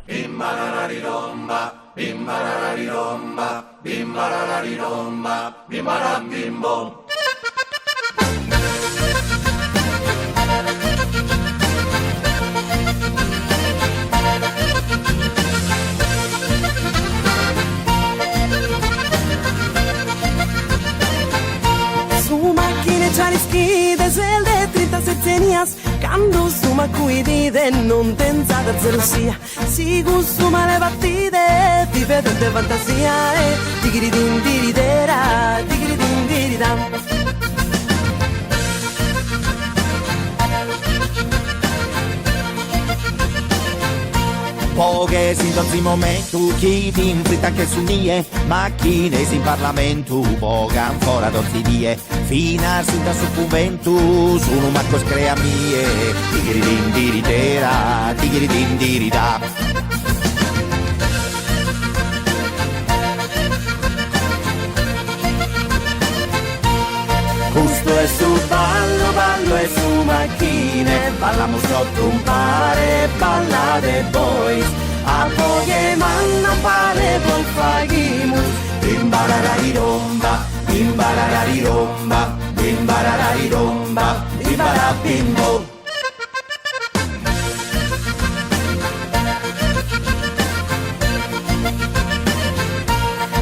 bimbararariromba, bimbararariromba, bimbararariromba, bimbarabimbo. Su macchine c'ha le schide, selle 37 nias, quando su ma cuidide non tenzata zelosia, si consuma le battite, ti vedete fantasia, tigridin diridera, tigridin diridam. Poche situazioni momento, chi ti inflitta che su nie, macchinesi in Parlamento, poca ancora tutti die, finarsi da su convento, su un macco screa mie, tigridin diritera, tigridin dirida. Gusto è su ballo, ballo è su macchine, ballamo sotto un pare, ballate boys, a poche manna pare poi faghimus, bimbararariromba, bimbararariromba, bimbararariromba, bimbarabimbo.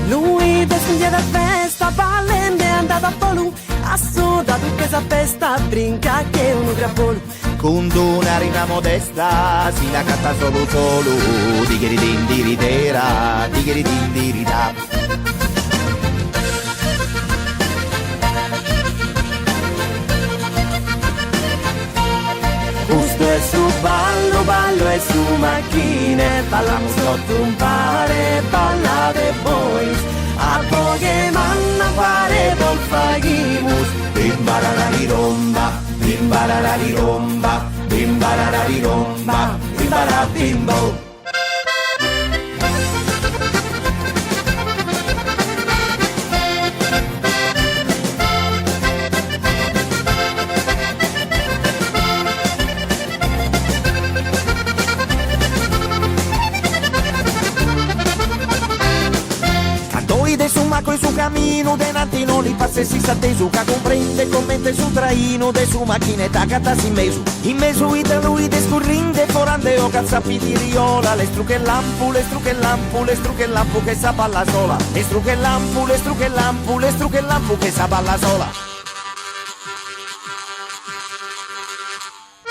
Lui descende da festa, ballende è andato a Polu, ha sudato che sa festa, brinca che uno grappolo. Con una rima modesta si la canta solo solo, tigridin diridera, tigridin dirida. Gusto è su ballo, ballo è su macchine, ballamos sotto un pare, ballate boys, a poche manna pare vol faghimus, bimbararariromba, bimbararariromba, bimbararariromba, bimbarabimbo. De su macro e su cammino, de nanti non li passa e si sa tesu, che comprende commenta su traino, de su macchinetta catasi in mesu ita lui de scurrinde, forande o cazzapi di riola, le struche lampu, le struche lampu, le struche lampu che sa balla sola, le struche lampu, le struche lampu, le struche lampu che sa balla sola.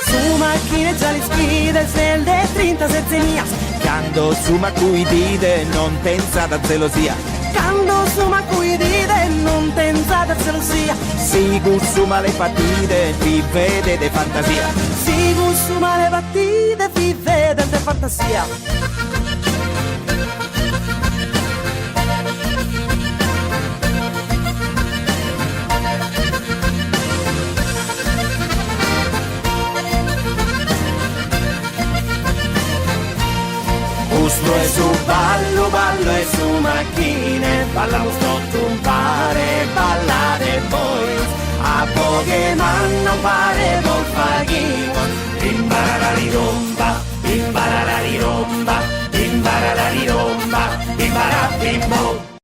Su macchine già le schide, selle 37 nias, Quando su ma cui dite non pensa da zelosia, quando su ma cuidide non tenzata zelosia, si consuma le partite, vi vede de fantasia. si consuma le battite, vi vede de fantasia. Gusto è su ballo, ballo è su macchine, ballamo sotto un pare, ballate boys, a poche man non pare vol faghi, bimbararariromba.